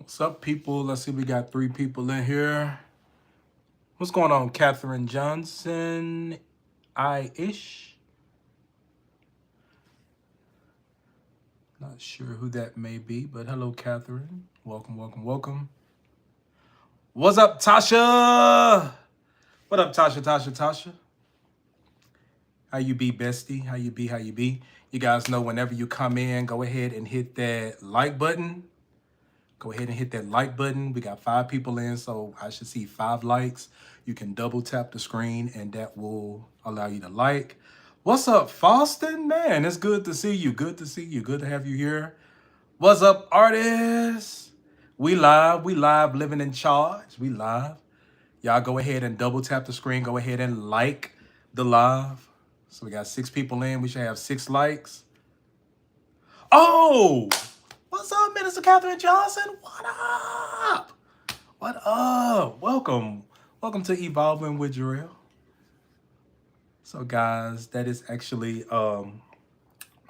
What's up, people? Let's see, we got 3 people in here. What's going on, Catherine Johnson? I-ish. Not sure who that may be, but hello, Catherine. Welcome, welcome, welcome. What's up, Tasha? What up, Tasha? How you be, bestie? How you be? How you be? You guys know whenever you come in, go ahead and hit that like button. Go ahead and hit that like button. We got 5 people in, so I should see 5 likes. You can double tap the screen and that will allow you to like. What's up, Faustin? Man, it's good to see you. Good to see you. Good to have you here. What's up, artists? We live, living in charge. We live. Y'all go ahead and double tap the screen. Go ahead and like the live. So we got 6 people in. We should have 6 likes. Oh! What's up, Minister Catherine Johnson? What up? What up? Welcome. Welcome to Evolving with Jarell. So, guys, that is actually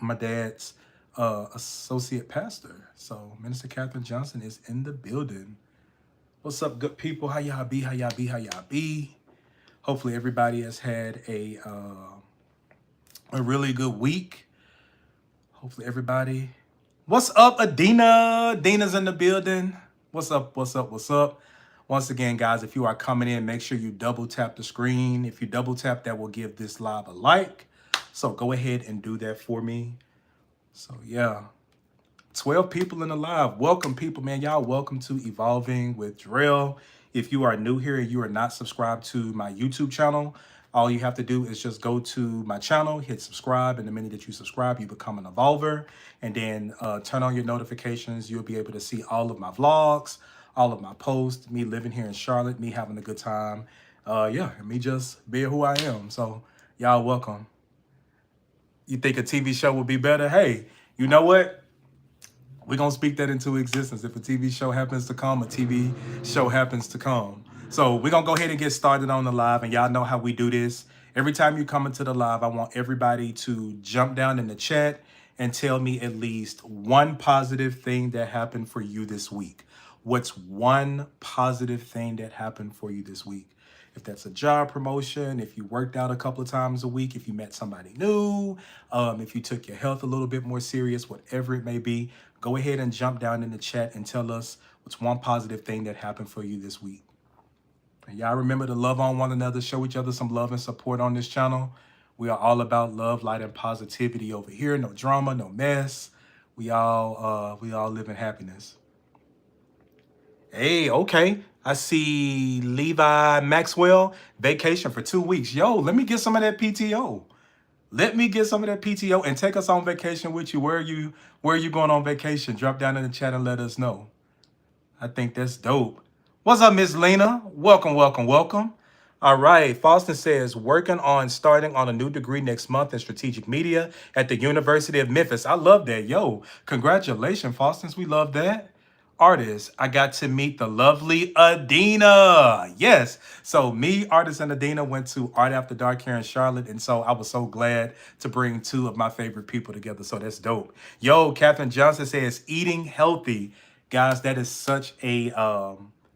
my dad's associate pastor. So, Minister Catherine Johnson is in the building. What's up, good people? How y'all be? How y'all be? How y'all be? Hopefully, everybody has had a really good week. Hopefully, everybody. What's up, Adina? Adina's in the building. What's up? What's up? What's up? Once again, guys, if you are coming in, make sure you double tap the screen. If you double tap, that will give this live a like. So go ahead and do that for me. So yeah, 12 people in the live. Welcome, people, man. Y'all welcome to Evolving with Jarell. If you are new here and you are not subscribed to my YouTube channel, all you have to do is just go to my channel, hit subscribe, and the minute that you subscribe, you become an evolver, and then turn on your notifications. You'll be able to see all of my vlogs, all of my posts, me living here in Charlotte, me having a good time. Yeah, and me just being who I am. So y'all welcome. You think a TV show would be better? Hey, you know what? We're going to speak that into existence. If a TV show happens to come, a TV show happens to come. So we're going to go ahead and get started on the live. And y'all know how we do this. Every time you come into the live, I want everybody to jump down in the chat and tell me at least one positive thing that happened for you this week. What's one positive thing that happened for you this week? If that's a job promotion, if you worked out a couple of times a week, if you met somebody new, if you took your health a little bit more serious, whatever it may be, go ahead and jump down in the chat and tell us what's one positive thing that happened for you this week. And y'all remember to love on one another, show each other some love and support on this channel. We are all about love, light, and positivity over here. No drama, no mess. We all live in happiness. Hey, okay. I see Levi Maxwell, vacation for 2 weeks. Yo, let me get some of that PTO. Let me get some of that PTO and take us on vacation with you. Where are you going on vacation? Drop down in the chat and let us know. I think that's dope. What's up, Miss Lena? Welcome, welcome, welcome. All right, Faustin says, starting on a new degree next month in strategic media at the University of Memphis. I love that. Yo, congratulations, Faustin. We love that. Artist, I got to meet the lovely Adina. Yes. So me, Artist, and Adina went to Art After Dark here in Charlotte. And so I was so glad to bring 2 of my favorite people together. So that's dope. Yo, Catherine Johnson says, eating healthy. Guys, that is such a,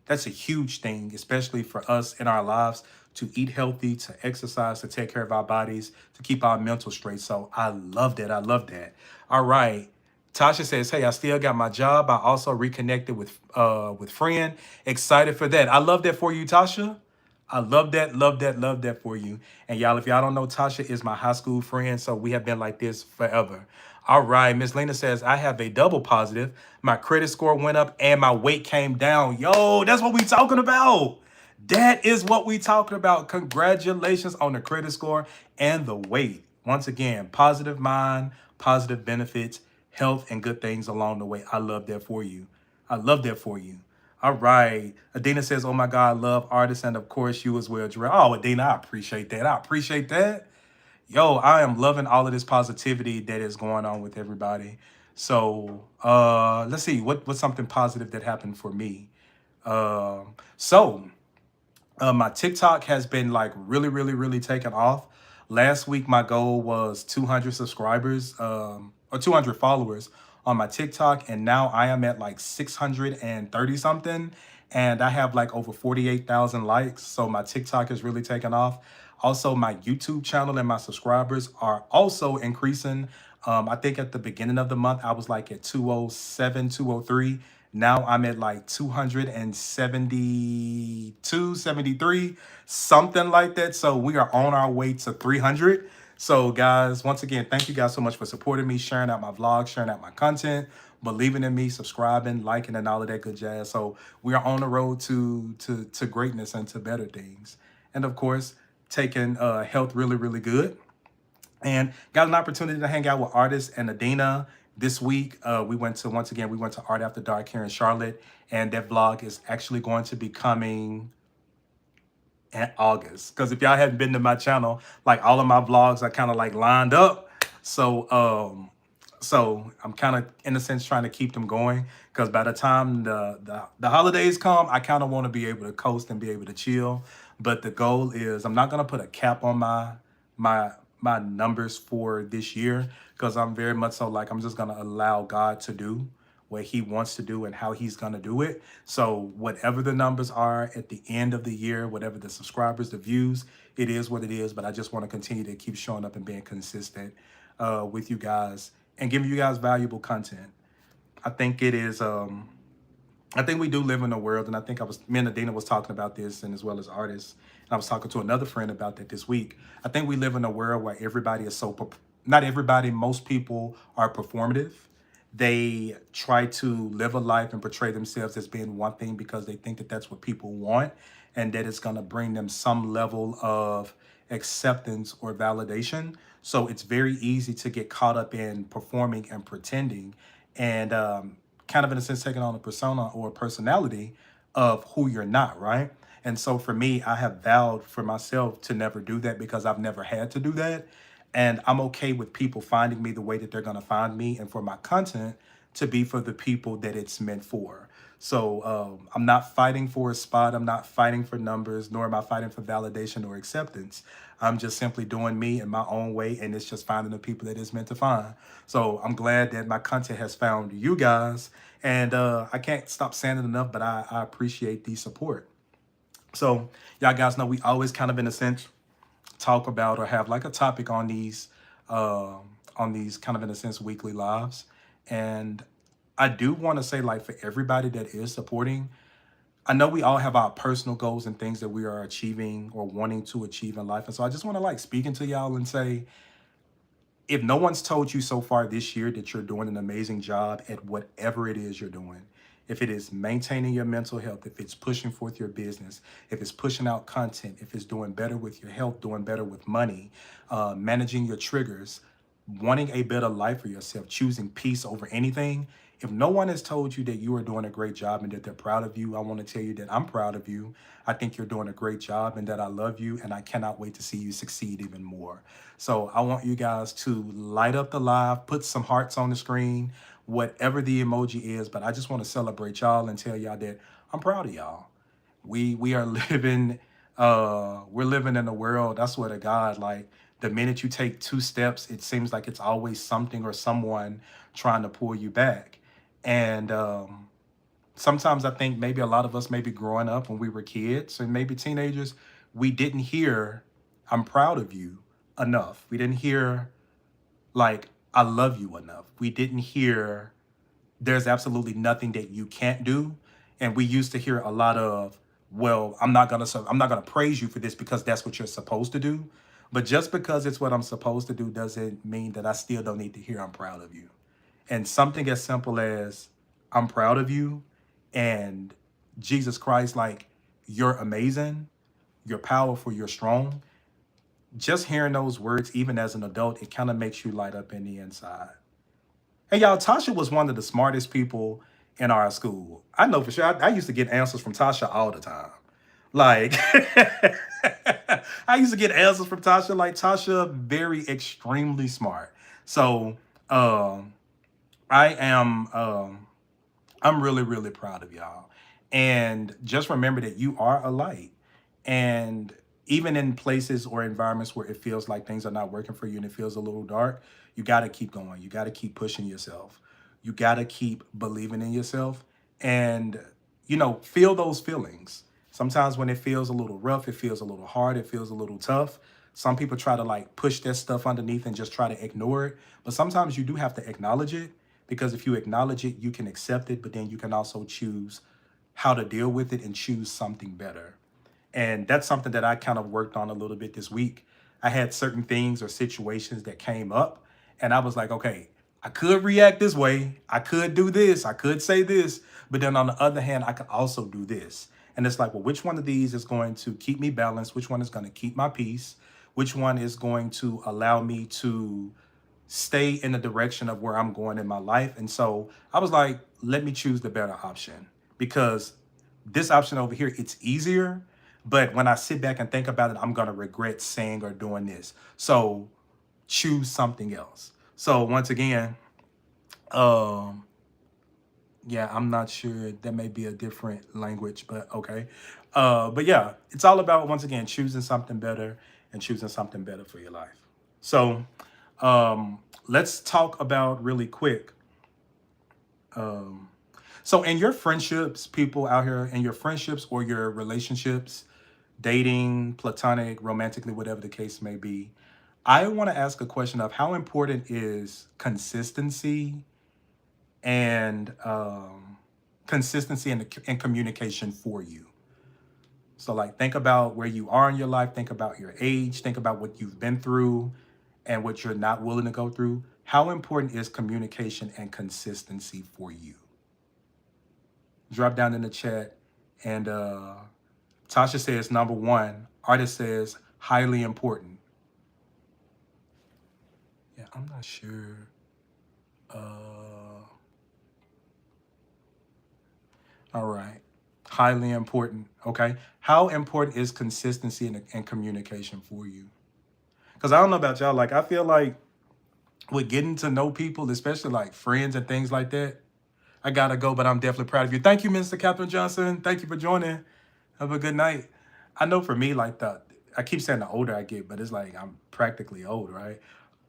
that's a huge thing, especially for us in our lives, to eat healthy, to exercise, to take care of our bodies, to keep our mental straight. So I love that. I love that. All right. Tasha says, hey, I still got my job. I also reconnected with friend. Excited for that. I love that for you, Tasha. I love that, love that for you. And y'all, if y'all don't know, Tasha is my high school friend. So we have been like this forever. All right. Miss Lena says, I have a double positive. My credit score went up and my weight came down. Yo, that's what we talking about. That is what we talking about. Congratulations on the credit score and the weight. Once again, positive mind, positive benefits, health, and good things along the way. I love that for you. I love that for you. All right. Adina says, oh my God, I love artists. And of course, you as well, Jarell. Oh, Adina, I appreciate that. I appreciate that. Yo, I am loving all of this positivity that is going on with everybody. So let's see, what's something positive that happened for me? My TikTok has been like really taking off. Last week, my goal was 200 subscribers or 200 followers on my TikTok, and now I am at like 630 something, and I have like over 48,000 likes. So my TikTok is really taking off. Also, my YouTube channel and my subscribers are also increasing. I think at the beginning of the month, I was like at 207, 203. Now I'm at like 272, 73, something like that. So we are on our way to 300. So guys, once again, thank you guys so much for supporting me, sharing out my vlogs, sharing out my content, believing in me, subscribing, liking, and all of that good jazz. So we are on the road to greatness and to better things. And of course, taking health really, really good. And got an opportunity to hang out with artists and Adina this week. Once again, we went to Art After Dark here in Charlotte, and that vlog is actually going to be coming in August. Because if y'all haven't been to my channel, like all of my vlogs are kind of like lined up. So I'm kind of in a sense trying to keep them going, because by the time the holidays come, I kind of want to be able to coast and be able to chill. But the goal is I'm not gonna put a cap on my my numbers for this year, because I'm very much so like I'm just gonna allow God to do what he wants to do and how he's going to do it. So whatever the numbers are at the end of the year, whatever the subscribers, the views, it is what it is. But I just want to continue to keep showing up and being consistent with you guys and giving you guys valuable content. I think it is, I think we do live in a world, and I think me and Adina was talking about this, and as well as artists. And I was talking to another friend about that this week. I think we live in a world where everybody is not everybody, most people are performative. They try to live a life and portray themselves as being one thing because they think that that's what people want, and that it's going to bring them some level of acceptance or validation. So it's very easy to get caught up in performing and pretending, and kind of in a sense taking on a persona or a personality of who you're not, right? And so for me, I have vowed for myself to never do that, because I've never had to do that. And I'm okay with people finding me the way that they're going to find me, and for my content to be for the people that it's meant for. So I'm not fighting for a spot. I'm not fighting for numbers, nor am I fighting for validation or acceptance. I'm just simply doing me in my own way, and it's just finding the people that it's meant to find. So I'm glad that my content has found you guys, and I can't stop saying it enough, but I appreciate the support. So y'all guys know we always kind of in a sense talk about or have like a topic on these kind of in a sense weekly lives. And I do want to say, like, for everybody that is supporting, I know we all have our personal goals and things that we are achieving or wanting to achieve in life. And so I just want to like speak into y'all and say, if no one's told you so far this year that you're doing an amazing job at whatever it is you're doing, if it is maintaining your mental health, if it's pushing forth your business, if it's pushing out content, if it's doing better with your health, doing better with money, managing your triggers, wanting a better life for yourself, choosing peace over anything, if no one has told you that you are doing a great job and that they're proud of you, I want to tell you that I'm proud of you. I think you're doing a great job and that I love you, and I cannot wait to see you succeed even more. So I want you guys to light up the live, put some hearts on the screen, whatever the emoji is, but I just want to celebrate y'all and tell y'all that I'm proud of y'all. We are living we're living in a world, I swear to God, like the minute you take two steps, it seems like it's always something or someone trying to pull you back. And sometimes I think maybe a lot of us, maybe growing up when we were kids and maybe teenagers, we didn't hear I'm proud of you enough. We didn't hear like I love you enough. We didn't hear there's absolutely nothing that you can't do. And we used to hear a lot of, well, I'm not gonna praise you for this because that's what you're supposed to do. But just because it's what I'm supposed to do doesn't mean that I still don't need to hear I'm proud of you. And something as simple as I'm proud of you and Jesus Christ, like, you're amazing, you're powerful, you're strong. Just hearing those words, even as an adult, it kind of makes you light up in the inside. Hey, y'all, Tasha was one of the smartest people in our school. I know for sure. I used to get answers from Tasha all the time. Like, I used to get answers from Tasha. Like, Tasha, very extremely smart. So, I am, I'm really, really proud of y'all. And just remember that you are a light. And even in places or environments where it feels like things are not working for you and it feels a little dark, you got to keep going. You got to keep pushing yourself. You got to keep believing in yourself and, feel those feelings. Sometimes when it feels a little rough, it feels a little hard, it feels a little tough. Some people try to like push that stuff underneath and just try to ignore it. But sometimes you do have to acknowledge it, because if you acknowledge it, you can accept it, but then you can also choose how to deal with it and choose something better. And that's something that I kind of worked on a little bit this week. I had certain things or situations that came up, and I was like, okay, I could react this way. I could do this. I could say this. But then on the other hand, I could also do this. And it's like, well, which one of these is going to keep me balanced? Which one is going to keep my peace? Which one is going to allow me to stay in the direction of where I'm going in my life? And so I was like, let me choose the better option, because this option over here, it's easier. But when I sit back and think about it, I'm going to regret saying or doing this. So choose something else. So once again, um, yeah, I'm not sure. That may be a different language, but okay. But yeah, it's all about, once again, choosing something better and choosing something better for your life. So let's talk about really quick. So in your friendships, people out here, in your friendships or your relationships, dating, platonic, romantically, whatever the case may be, I want to ask a question of how important is and consistency and communication for you. So like, think about where you are in your life, think about your age, think about what you've been through and what you're not willing to go through. How important is communication and consistency for you? Drop down in the chat. And Tasha says number one. Artist says highly important. Yeah, I'm not sure. All right. Highly important. Okay. How important is consistency and communication for you? Because I don't know about y'all. Like, I feel like with getting to know people, especially like friends and things like that, I gotta go, but I'm definitely proud of you. Thank you, Mr. Catherine Johnson. Thank you for joining. Have a good night. I know for me, like I keep saying the older I get, but it's like I'm practically old, right?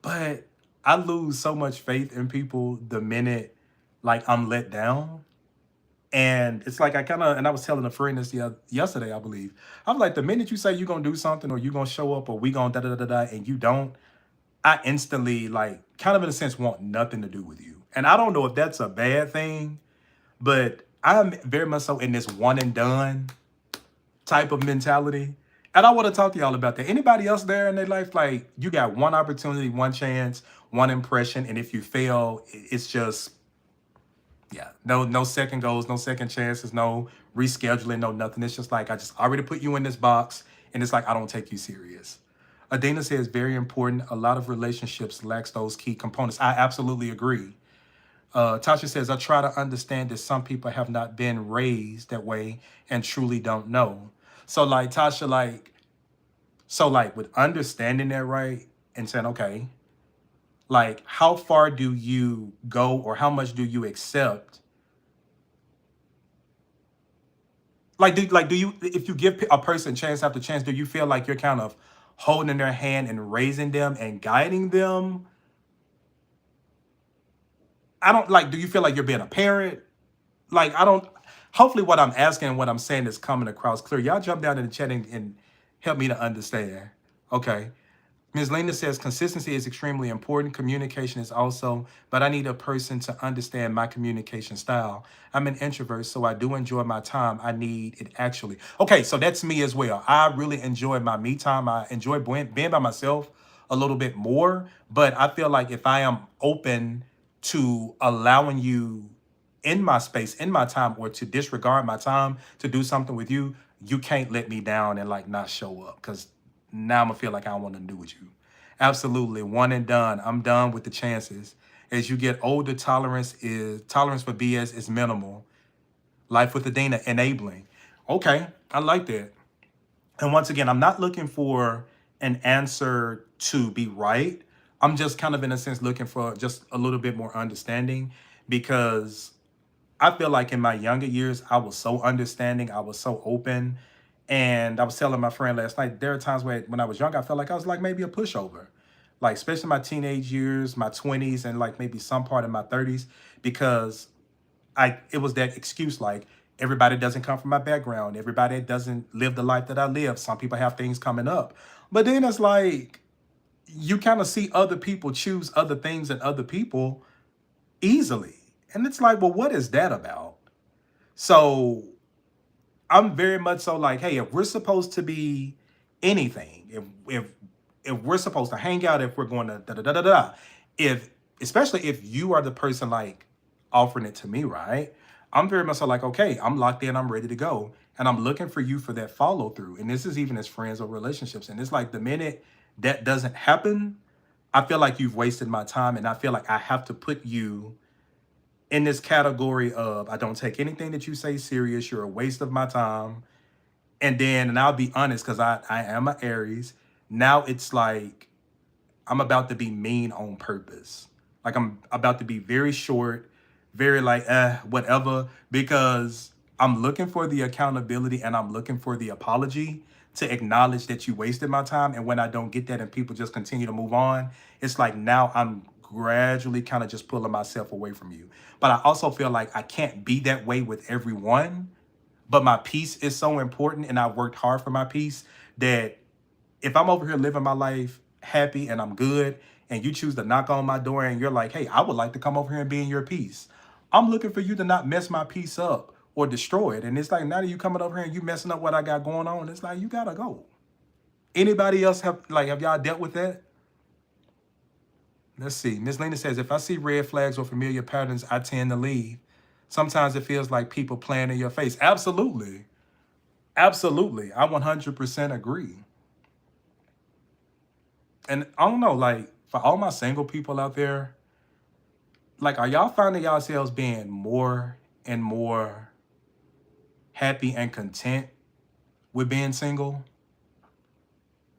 But I lose so much faith in people the minute like I'm let down. And it's like and I was telling a friend this yesterday, I believe. I was like, the minute you say you're gonna do something or you're gonna show up or we gonna da da da da and you don't, I instantly like kind of in a sense want nothing to do with you. And I don't know if that's a bad thing, but I'm very much so in this one and done type of mentality. And I want to talk to y'all about that. Anybody else there in their life, like you got one opportunity, one chance, one impression, and if you fail, it's just, yeah, no second goals, no second chances, no rescheduling, no nothing. It's just like I just already put you in this box, and it's like I don't take you serious. Adina says very important. A lot of relationships lacks those key components. I absolutely agree. Tasha says, I try to understand that some people have not been raised that way and truly don't know. So like Tasha, like with understanding that, right, and saying, okay, like how far do you go or how much do you accept? Do you, if you give a person chance after chance, do you feel like you're kind of holding their hand and raising them and guiding them? I don't like, do you feel like you're being a parent? Like, I don't, hopefully what I'm asking and what I'm saying is coming across clear. Y'all jump down in the chat and help me to understand. Okay. Ms. Lena says consistency is extremely important. Communication is also, but I need a person to understand my communication style. I'm an introvert, so I do enjoy my time. I need it actually. Okay, so that's me as well. I really enjoy my me time. I enjoy being by myself a little bit more, but I feel like if I am open to allowing you in my space, in my time, or to disregard my time to do something with you, you can't let me down and like not show up, because now I'm gonna feel like I don't want to do with you. Absolutely, one and done. I'm done with the chances. As you get older, tolerance for BS is minimal. Life with Adina, enabling. Okay, I like that. And once again, I'm not looking for an answer to be right. I'm just kind of in a sense looking for just a little bit more understanding, because I feel like in my younger years, I was so understanding, I was so open. And I was telling my friend last night, there are times when I was young, I felt like I was like maybe a pushover. like especially my teenage years, my 20s, and like maybe some part of my 30s, because it was that excuse, like everybody doesn't come from my background, everybody doesn't live the life that I live. Some people have things coming up, but then it's like you kind of see other people choose other things and other people easily, and it's like, well, what is that about? So I'm very much so like, hey, if we're supposed to be anything, if we're supposed to hang out, if we're going to da da da da da, if especially if you are the person like offering it to me, right? I'm very much so like, okay, I'm locked in, I'm ready to go, and I'm looking for you for that follow through. And this is even as friends or relationships. And it's like the minute that doesn't happen, I feel like you've wasted my time, and I feel like I have to put you in this category of I don't take anything that you say serious. You're a waste of my time. And I'll be honest, because I am an Aries. Now it's like I'm about to be mean on purpose. Like I'm about to be very short, very like whatever, because I'm looking for the accountability and I'm looking for the apology to acknowledge that you wasted my time. And when I don't get that and people just continue to move on, it's like now I'm gradually kind of just pulling myself away from you. But I also feel like I can't be that way with everyone. But my peace is so important, and I worked hard for my peace, that if I'm over here living my life happy and I'm good, and you choose to knock on my door and you're like, hey, I would like to come over here and be in your peace, I'm looking for you to not mess my peace up or destroy it. And it's like, now that you coming over here and you messing up what I got going on, it's like, you gotta go. Anybody else have y'all dealt with that? Let's see. Miss Lena says, if I see red flags or familiar patterns, I tend to leave. Sometimes it feels like people playing in your face. Absolutely. Absolutely. I 100% agree. And I don't know, like, for all my single people out there, like, are y'all finding yourselves being more and more happy and content with being single?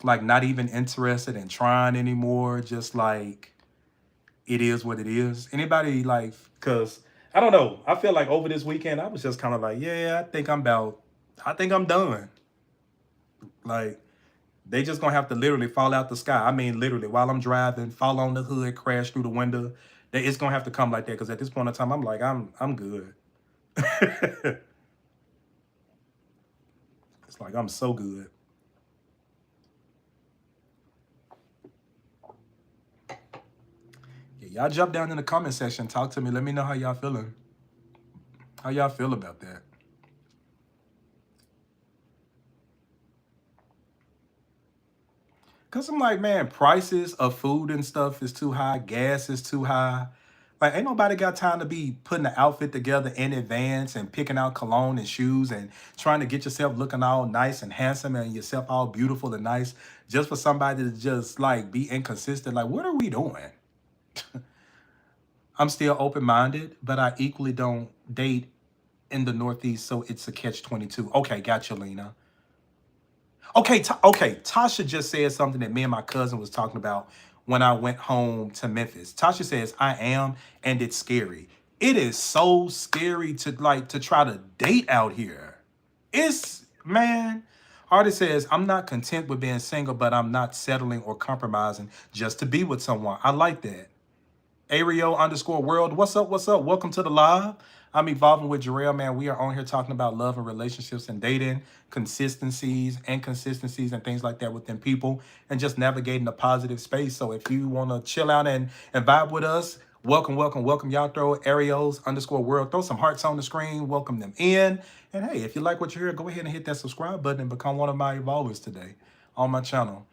Like, not even interested in trying anymore, just like it is what it is. Anybody like, cause I don't know. I feel like over this weekend I was just kind of like, yeah, I think I'm done. Like they just gonna have to literally fall out the sky. I mean, literally, while I'm driving, fall on the hood, crash through the window. It's gonna have to come like that. Cause at this point in time, I'm like, I'm good. It's like I'm so good. Yeah, y'all jump down in the comment section, talk to me. Let me know how y'all feeling. How y'all feel about that? Cause I'm like, man, prices of food and stuff is too high, gas is too high. Like, ain't nobody got time to be putting the outfit together in advance and picking out cologne and shoes and trying to get yourself looking all nice and handsome and yourself all beautiful and nice just for somebody to just like be inconsistent. Like, what are we doing? I'm still open minded, but I equally don't date in the Northeast, so it's a catch 22. Okay, gotcha, Lena. Okay, okay. Tasha just said something that me and my cousin was talking about when I went home to Memphis. Tasha says, "I am, and it's scary. It is so scary to like to try to date out here. It's man." Artist says, "I'm not content with being single, but I'm not settling or compromising just to be with someone." I like that. Ario_world. What's up? What's up? Welcome to the live. I'm evolving with Jarell, man. We are on here talking about love and relationships and dating, inconsistencies, and things like that within people, and just navigating a positive space. So if you want to chill out and vibe with us, welcome, welcome, welcome. Y'all throw Arios_world. Throw some hearts on the screen. Welcome them in. And hey, if you like what you hear, go ahead and hit that subscribe button and become one of my evolvers today on my channel.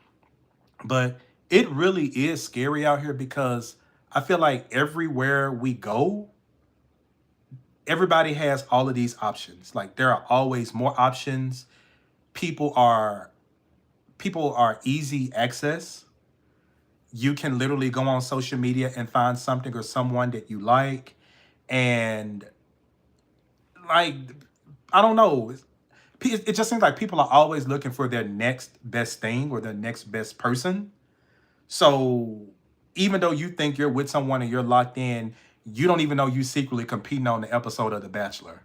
But it really is scary out here because I feel like everywhere we go, everybody has all of these options. Like there are always more options. People are easy access. You can literally go on social media and find something or someone that you like. And like, I don't know. It just seems like people are always looking for their next best thing or their next best person. So even though you think you're with someone and you're locked in, you don't even know you secretly competing on the episode of The Bachelor.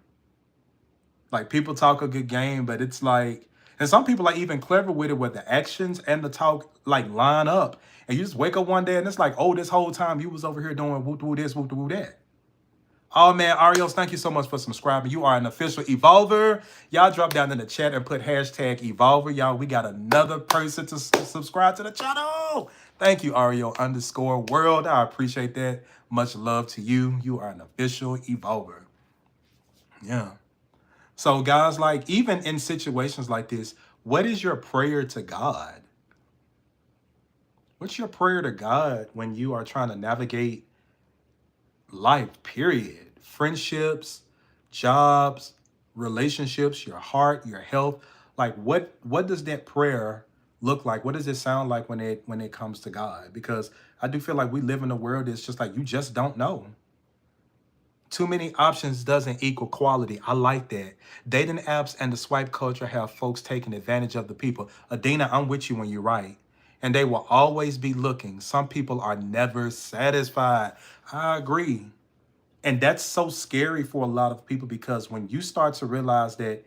Like people talk a good game, but it's like, And some people are even clever with it where the actions and the talk like line up. And you just wake up one day and it's like, oh, this whole time you was over here doing woo woo this, woo woo that. Oh man, Arios, thank you so much for subscribing. You are an official evolver. Y'all drop down in the chat and put hashtag evolver. Y'all, we got another person to subscribe to the channel. Thank you, Ario_world. I appreciate that. Much love to you. You are an official evolver. Yeah. So guys, like even in situations like this, what is your prayer to God? What's your prayer to God when you are trying to navigate life, period? Friendships, jobs, relationships, your heart, your health. Like what does that prayer look like? What does it sound like when it comes to God? Because I do feel like we live in a world that's just like you just don't know. Too many options doesn't equal quality. I like that. Dating apps and the swipe culture have folks taking advantage of the people. Adina, I'm with you when you're right. And they will always be looking. Some people are never satisfied. I agree. And that's so scary for a lot of people because when you start to realize that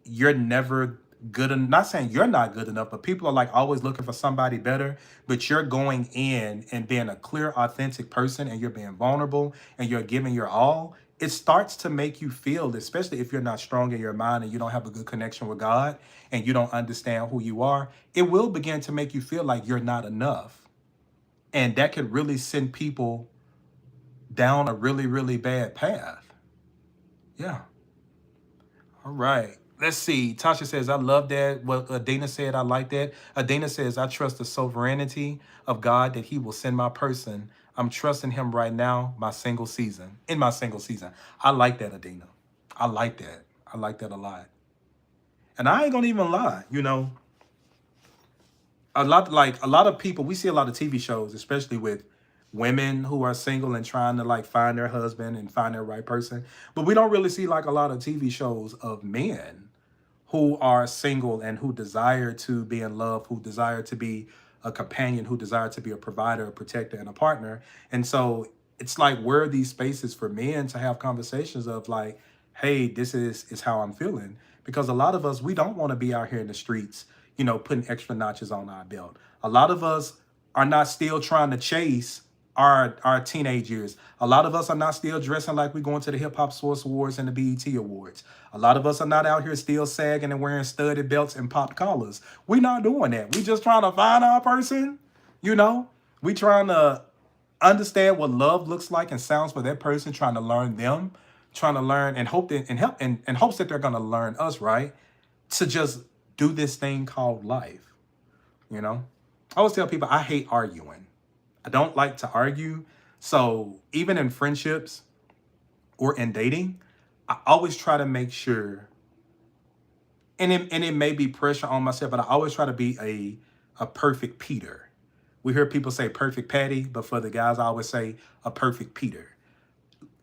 you're never good enough, not saying you're not good enough, but people are like always looking for somebody better, but you're going in and being a clear, authentic person and you're being vulnerable and you're giving your all, it starts to make you feel, especially if you're not strong in your mind and you don't have a good connection with God and you don't understand who you are, it will begin to make you feel like you're not enough. And that could really send people down a really, really bad path. Yeah. All right. Let's see. Tasha says, I love that. What Adina said, I like that. Adina says, I trust the sovereignty of God that he will send my person. I'm trusting him right now, in my single season. I like that, Adina. I like that. I like that a lot. And I ain't gonna even lie, a lot of people, we see a lot of TV shows, especially with women who are single and trying to like find their husband and find their right person. But we don't really see like a lot of TV shows of men who are single and who desire to be in love, who desire to be a companion, who desire to be a provider, a protector, and a partner. And so it's like, where are these spaces for men to have conversations of like, hey, this is how I'm feeling? Because a lot of us, we don't want to be out here in the streets, putting extra notches on our belt. A lot of us are not still trying to chase our teenage years. A lot of us are not still dressing like we're going to the Hip Hop Source Awards and the BET Awards. A lot of us are not out here still sagging and wearing studded belts and popped collars. We're not doing that. We just trying to find our person, you know? We trying to understand what love looks like and sounds for that person, trying to learn them, trying to learn and hope that and help and hopes that they're gonna learn us, right? To just do this thing called life, you know? I always tell people I hate arguing. I don't like to argue. So even in friendships or in dating, I always try to make sure, and it may be pressure on myself, but I always try to be a perfect Peter. We hear people say perfect Patty, but for the guys, I always say a perfect Peter.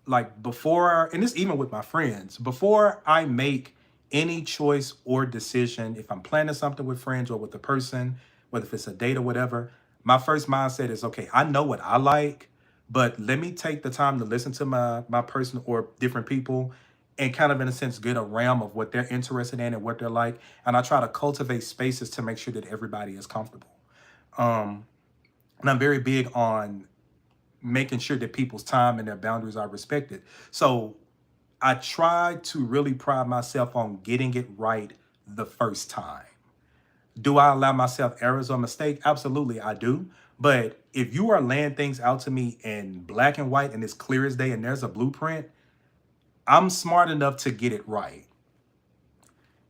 Like before, and this even with my friends, before I make any choice or decision, if I'm planning something with friends or with a person, whether if it's a date or whatever, my first mindset is, okay, I know what I like, but let me take the time to listen to my person or different people and kind of in a sense get a realm of what they're interested in and what they're like. And I try to cultivate spaces to make sure that everybody is comfortable. Um, and I'm very big on making sure that people's time and their boundaries are respected. So I try to really pride myself on getting it right the first time. Do I allow myself errors or mistake? Absolutely, I do. But if you are laying things out to me in black and white and it's clear as day and there's a blueprint, I'm smart enough to get it right.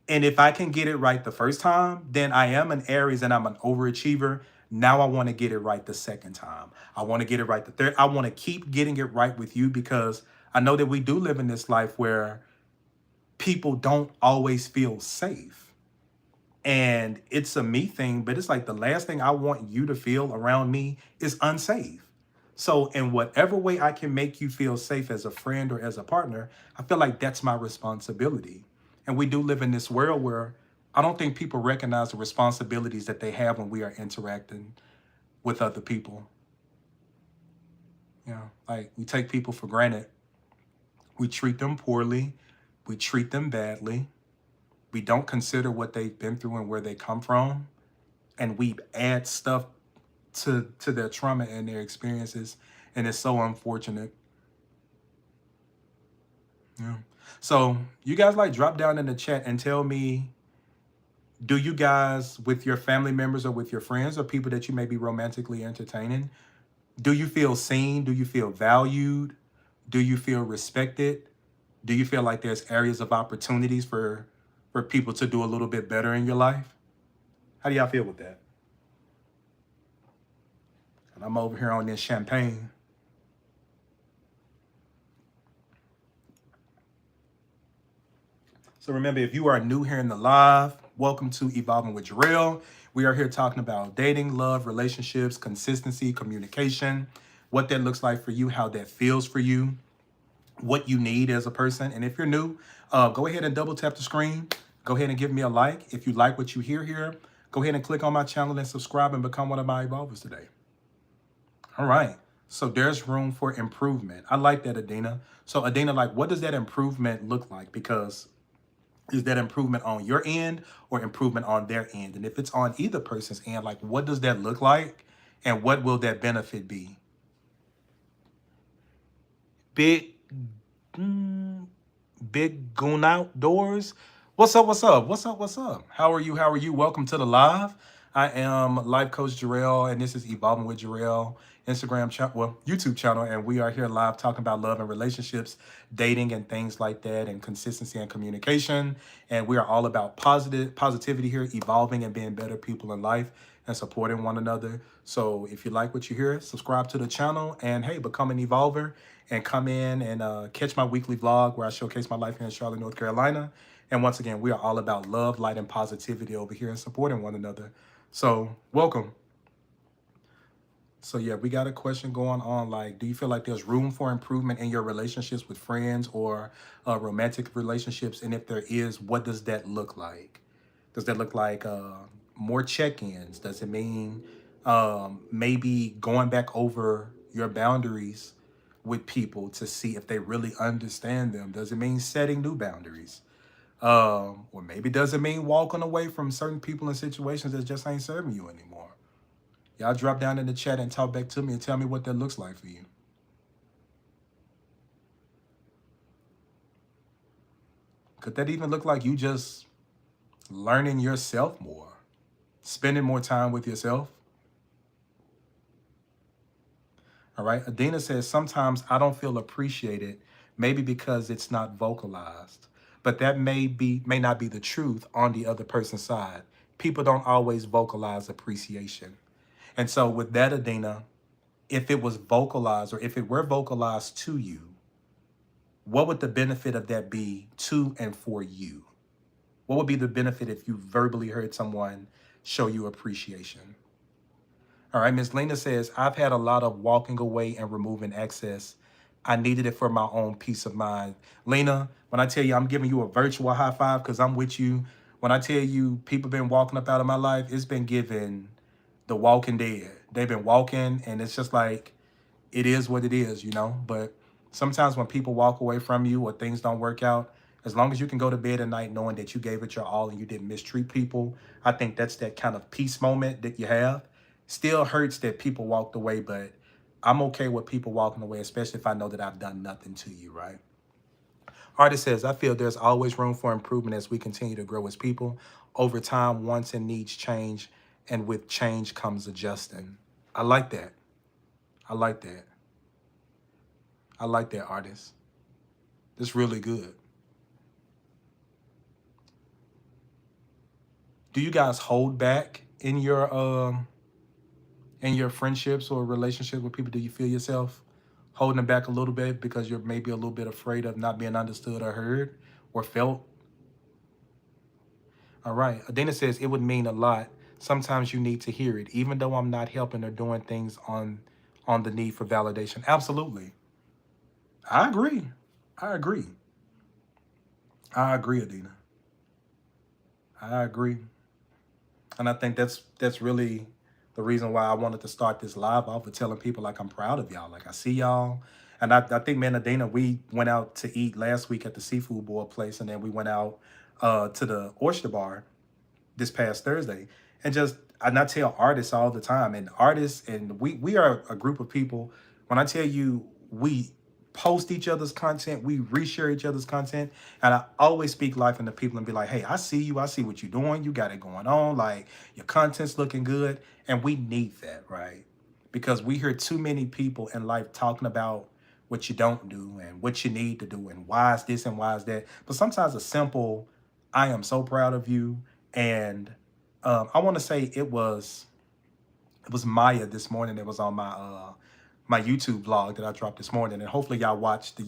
And if I can get it right the first time, then I am an Aries and I'm an overachiever. Now I want to get it right the second time. I want to get it right the third. I want to keep getting it right with you because I know that we do live in this life where people don't always feel safe. And it's a me thing, but it's like the last thing I want you to feel around me is unsafe. So in whatever way I can make you feel safe as a friend or as a partner, I feel like that's my responsibility. And we do live in this world where I don't think people recognize the responsibilities that they have when we are interacting with other people. Like we take people for granted. We treat them poorly. We treat them badly. We don't consider what they've been through and where they come from, and we add stuff to their trauma and their experiences, and it's so unfortunate. Yeah. So you guys like drop down in the chat and tell me, do you guys, with your family members or with your friends or people that you may be romantically entertaining, do you feel seen? Do you feel valued? Do you feel respected? Do you feel like there's areas of opportunities for people to do a little bit better in your life? How do y'all feel with that? And I'm over here on this champagne. So remember, if you are new here in the live, welcome to Evolving with Jarell. We are here talking about dating, love, relationships, consistency, communication, what that looks like for you, how that feels for you, what you need as a person. And if you're new, go ahead and double tap the screen. Go ahead and give me a like. If you like what you hear here, go ahead and click on my channel and subscribe and become one of my evolvers today. All right. So there's room for improvement. I like that, Adina. So Adina, like, what does that improvement look like? Because is that improvement on your end or improvement on their end? And if it's on either person's end, like, what does that look like? And what will that benefit be? Big Big Goon Outdoors. What's up? What's up? What's up? What's up? How are you? How are you? Welcome to the live. I am Life Coach Jarell, and this is Evolving with Jarell Instagram channel, well, YouTube channel, and we are here live talking about love and relationships, dating, and things like that, and consistency and communication. And we are all about positivity here, evolving and being better people in life and supporting one another. So if you like what you hear, subscribe to the channel and hey, become an evolver and come in and catch my weekly vlog where I showcase my life here in Charlotte, North Carolina. And once again, we are all about love, light, and positivity over here and supporting one another. So welcome. So yeah, we got a question going on. Like, do you feel like there's room for improvement in your relationships with friends or romantic relationships? And if there is, what does that look like? Does that look like more check-ins? Does it mean maybe going back over your boundaries with people to see if they really understand them? Does it mean setting new boundaries? Or maybe does it mean walking away from certain people and situations that just ain't serving you anymore? Y'all drop down in the chat and talk back to me and tell me what that looks like for you. Could that even look like you just learning yourself more, spending more time with yourself? All right. Adina says, sometimes I don't feel appreciated, maybe because it's not vocalized. But that may not be the truth on the other person's side. People don't always vocalize appreciation. And so with that, Adina, if it was vocalized or if it were vocalized to you, what would the benefit of that be to and for you? What would be the benefit if you verbally heard someone show you appreciation? All right, Miss Lena says, I've had a lot of walking away and removing excess. I needed it for my own peace of mind. Lena, when I tell you I'm giving you a virtual high five because I'm with you, when I tell you people been walking up out of my life, it's been given the walking dead. They've been walking and it's just like, it is what it is, you know? But sometimes when people walk away from you or things don't work out, as long as you can go to bed at night knowing that you gave it your all and you didn't mistreat people, I think that's that kind of peace moment that you have. Still hurts that people walked away, but I'm okay with people walking away, especially if I know that I've done nothing to you, right? Artist says, I feel there's always room for improvement as we continue to grow as people. Over time, wants and needs change, and with change comes adjusting. I like that. I like that. I like that, artist. That's really good. Do you guys hold back in your friendships or relationships with people? Do you feel yourself holding back a little bit because you're maybe a little bit afraid of not being understood or heard or felt? All right. Adina says it would mean a lot. Sometimes you need to hear it, even though I'm not helping or doing things on the need for validation. Absolutely. I agree. I agree. I agree, Adina. I agree. And I think that's really the reason why I wanted to start this live off with telling people like I'm proud of y'all. Like I see y'all And I think me and Adina, we went out to eat last week at the seafood boil place, and then we went out to the oyster bar this past Thursday. And just, and I tell artists all the time, and artists, and we are a group of people. When I tell you, we post each other's content, we reshare each other's content, and I always speak life into people and be like, hey, I see you, I see what you're doing, you got it going on, like your content's looking good, and we need that, right? Because we hear too many people in life talking about what you don't do and what you need to do and why is this and why is that. But sometimes a simple, I am so proud of you. And I want to say it was Maya this morning that was on my YouTube vlog that I dropped this morning. And hopefully y'all watched the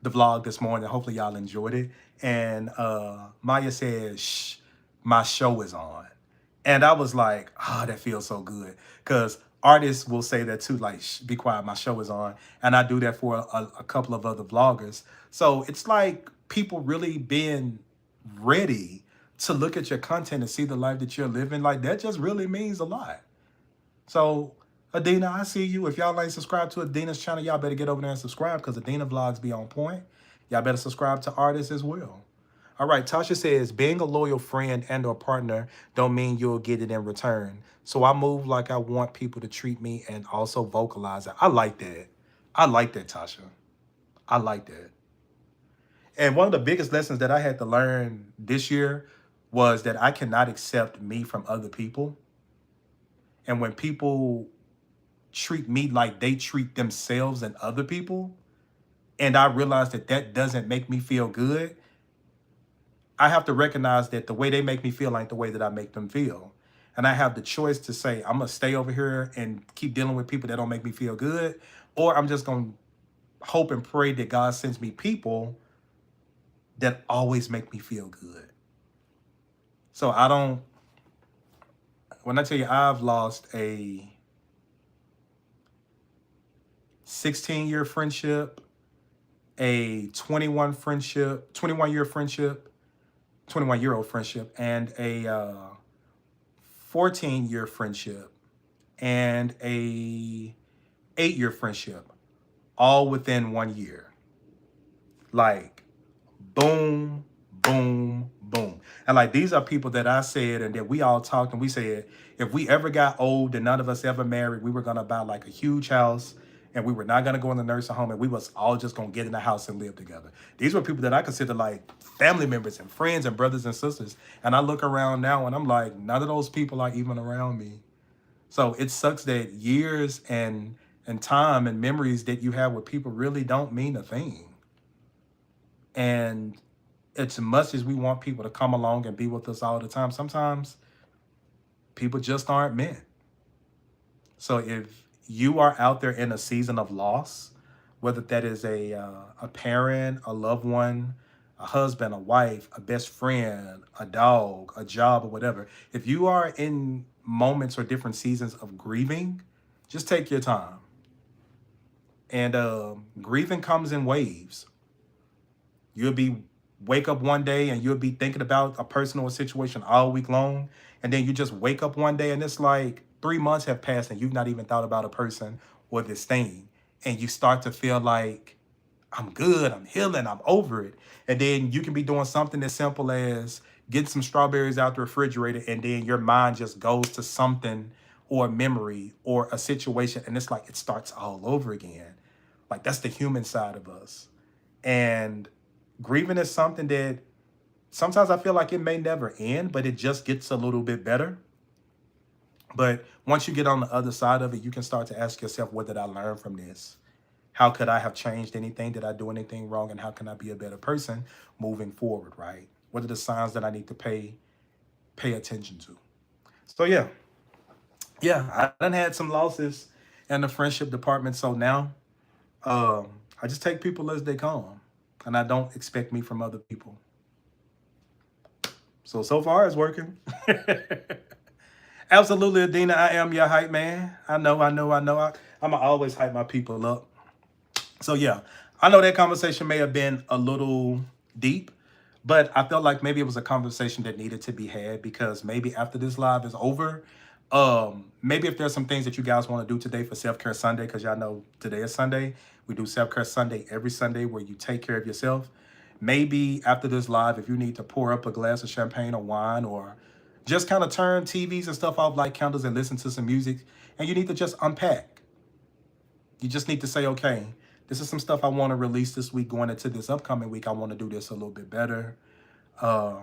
vlog this morning. Hopefully y'all enjoyed it. And Maya said, shh, my show is on. And I was like, oh, that feels so good. Because artists will say that too, like, shh, be quiet, my show is on. And I do that for a couple of other vloggers. So it's like people really being ready to look at your content and see the life that you're living. Like, that just really means a lot. So, Adina, I see you. If y'all ain't subscribed to Adina's channel, y'all better get over there and subscribe because Adina vlogs be on point. Y'all better subscribe to artists as well. All right, Tasha says, being a loyal friend and or partner don't mean you'll get it in return. So I move like I want people to treat me and also vocalize it. I like that. I like that, Tasha. I like that. And one of the biggest lessons that I had to learn this year was that I cannot accept me from other people. And when people treat me like they treat themselves and other people, and I realize that that doesn't make me feel good, I have to recognize that the way they make me feel ain't the way that I make them feel. And I have the choice to say, I'm going to stay over here and keep dealing with people that don't make me feel good, or I'm just going to hope and pray that God sends me people that always make me feel good. So I don't, when I tell you I've lost a 16-year friendship, a 21-year friendship, 21-year-old friendship, and a 14-year friendship, and a 8-year friendship, all within 1 year. Like, boom, boom, boom. And like, these are people that I said, and that we all talked, and we said, if we ever got old and none of us ever married, we were going to buy like a huge house, and we were not going to go in the nursing home, and we was all just going to get in the house and live together. These were people that I consider like family members and friends and brothers and sisters. And I look around now and I'm like, none of those people are even around me. So it sucks that years and time and memories that you have with people really don't mean a thing. And as much as we want people to come along and be with us all the time, sometimes people just aren't meant. So if you are out there in a season of loss, whether that is a parent, a loved one, a husband, a wife, a best friend, a dog, a job, or whatever, if you are in moments or different seasons of grieving, just take your time. And grieving comes in waves. You'll be wake up one day and you'll be thinking about a person or a situation all week long. And then you just wake up one day and it's like 3 months have passed and you've not even thought about a person or this thing. And you start to feel like, I'm good, I'm healing, I'm over it. And then you can be doing something as simple as getting some strawberries out the refrigerator, and then your mind just goes to something or a memory or a situation. And it's like it starts all over again. Like, that's the human side of us. And grieving is something that sometimes I feel like it may never end, but it just gets a little bit better. But once you get on the other side of it, you can start to ask yourself, what did I learn from this? How could I have changed anything? Did I do anything wrong? And how can I be a better person moving forward, right? What are the signs that I need to pay attention to? So yeah, I done had some losses in the friendship department. So now I just take people as they come, and I don't expect me from other people. So far it's working. Absolutely, Adina, I am your hype man. I know. I'm always hype my people up. So yeah, I know that conversation may have been a little deep, but I felt like maybe it was a conversation that needed to be had, because maybe after this live is over, Maybe if there's some things that you guys want to do today for Self-Care Sunday, because y'all know today is Sunday. We do Self-Care Sunday every Sunday where you take care of yourself. Maybe after this live, if you need to pour up a glass of champagne or wine, or just kind of turn TVs and stuff off like candles and listen to some music, and you need to just unpack. You just need to say, okay, this is some stuff I want to release this week. Going into this upcoming week, I want to do this a little bit better. I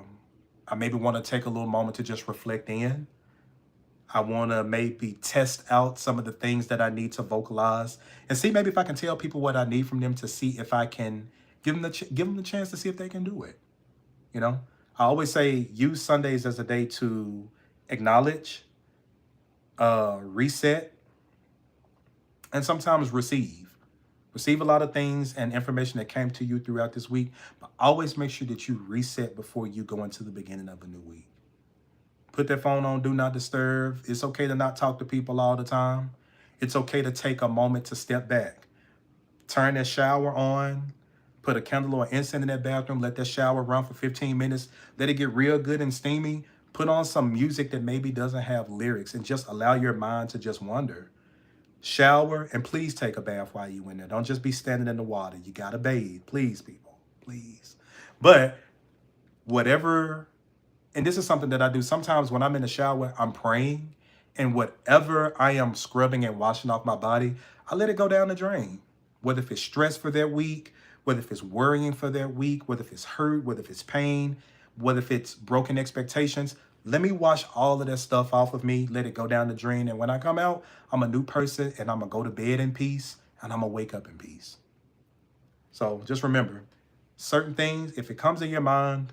maybe want to take a little moment to just reflect in. I want to maybe test out some of the things that I need to vocalize and see maybe if I can tell people what I need from them, to see if I can give them the chance to see if they can do it. You know, I always say use Sundays as a day to acknowledge, reset, and sometimes receive. Receive a lot of things and information that came to you throughout this week, but always make sure that you reset before you go into the beginning of a new week. Put that phone on do not disturb. It's okay to not talk to people all the time. It's okay to take a moment to step back. Turn that shower on. Put a candle or incense in that bathroom. Let that shower run for 15 minutes. Let it get real good and steamy. Put on some music that maybe doesn't have lyrics and just allow your mind to just wander. Shower, and please take a bath while you in there. Don't just be standing in the water. You got to bathe. Please, people. Please. But whatever, and this is something that I do sometimes when I'm in the shower, I'm praying, and whatever I am scrubbing and washing off my body, I let it go down the drain. Whether if it's stress for that week, whether if it's worrying for that week, whether if it's hurt, whether if it's pain, whether if it's broken expectations, let me wash all of that stuff off of me, let it go down the drain. And when I come out, I'm a new person, and I'm going to go to bed in peace, and I'm going to wake up in peace. So just remember, certain things, if it comes in your mind,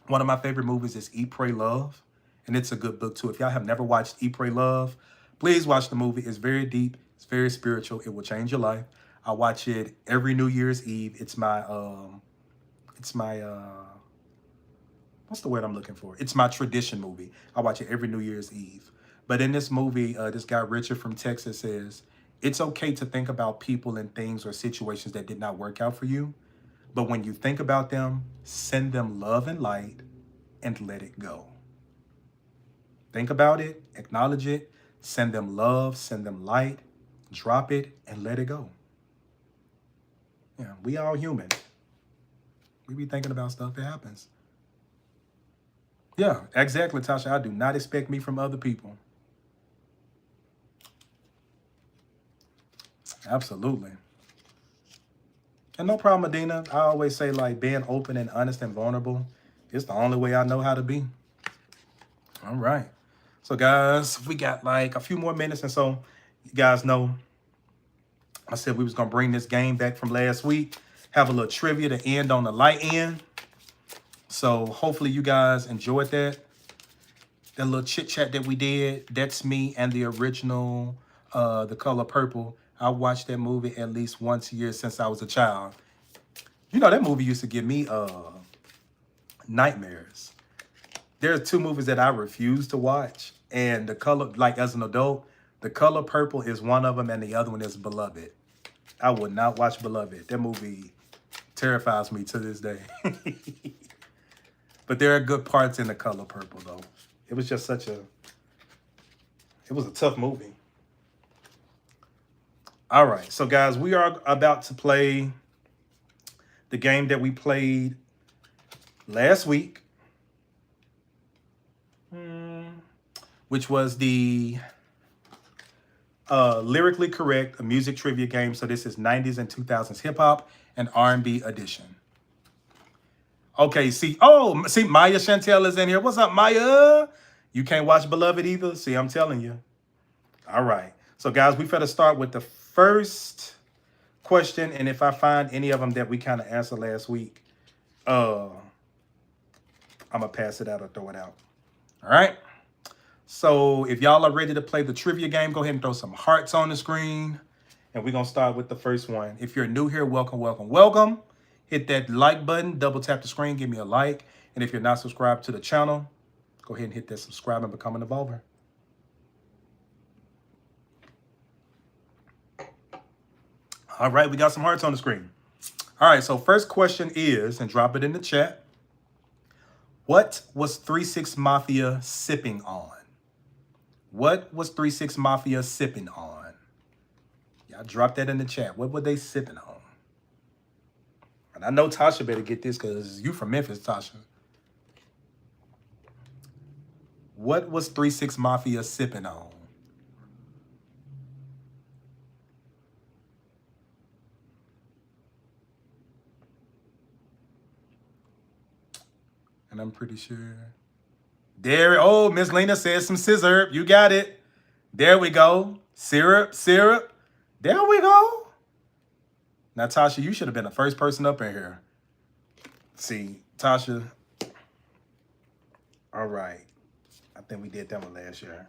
one of my favorite movies is Eat, Pray, Love, and it's a good book too. If y'all have never watched Eat, Pray, Love, please watch the movie. It's very deep. It's very spiritual. It will change your life. I watch it every New Year's Eve. It's my what's the word I'm looking for? It's my tradition movie. I watch it every New Year's Eve. But in this movie, this guy Richard from Texas says, it's okay to think about people and things or situations that did not work out for you. But when you think about them, send them love and light and let it go. Think about it, acknowledge it, send them love, send them light, drop it, and let it go. Yeah, we all human. We be thinking about stuff, it happens. Yeah, exactly, Tasha. I do not expect me from other people. Absolutely. And no problem, Medina. I always say, like, being open and honest and vulnerable is the only way I know how to be. All right. So, guys, we got like a few more minutes. And so, you guys know, I said we was going to bring this game back from last week. Have a little trivia to end on the light end. So, hopefully you guys enjoyed that. That little chit-chat that we did. That's me and the original, The Color Purple. I watched that movie at least once a year since I was a child. You know, that movie used to give me nightmares. There are two movies that I refuse to watch. And The Color, like as an adult, The Color Purple is one of them, and the other one is Beloved. I would not watch Beloved. That movie terrifies me to this day. But there are good parts in The Color Purple, though. It was just it was a tough movie. All right, so guys, we are about to play the game that we played last week, which was the lyrically correct music trivia game. So this is 90s and 2000s hip hop and R&B edition. Okay, see, Maya Chantel is in here. What's up, Maya? You can't watch Beloved either? See, I'm telling you. All right. So, guys, we better start with the first question. And if I find any of them that we kind of answered last week, I'm going to pass it out or throw it out. All right. So if y'all are ready to play the trivia game, go ahead and throw some hearts on the screen. And we're going to start with the first one. If you're new here, welcome, welcome, welcome. Hit that like button, double tap the screen, give me a like. And if you're not subscribed to the channel, go ahead and hit that subscribe and become an evolver. All right, we got some hearts on the screen. All right, so first question is, and drop it in the chat, what was 3 6 Mafia sipping on? What was 3 6 Mafia sipping on? Y'all drop that in the chat. What were they sipping on? And I know Tasha better get this because you from Memphis, Tasha. What was 3 6 Mafia sipping on? And I'm pretty sure. There, oh, Miss Lena says some scissor. You got it. There we go. Syrup, syrup. There we go. Now, Tasha, you should have been the first person up in here. See, Tasha. All right. I think we did that one last year.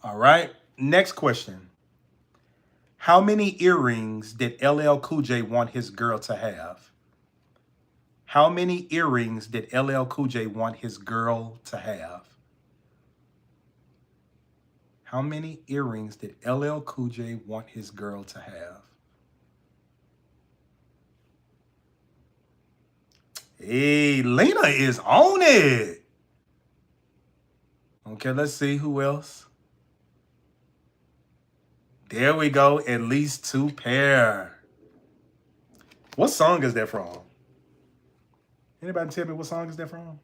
All right. Next question. How many earrings did LL Cool J want his girl to have? How many earrings did LL Cool J want his girl to have? How many earrings did LL Cool J want his girl to have? Hey, Lena is on it. Okay, let's see who else. There we go. At least 2 pair. What song is that from? Anybody tell me what song is that from?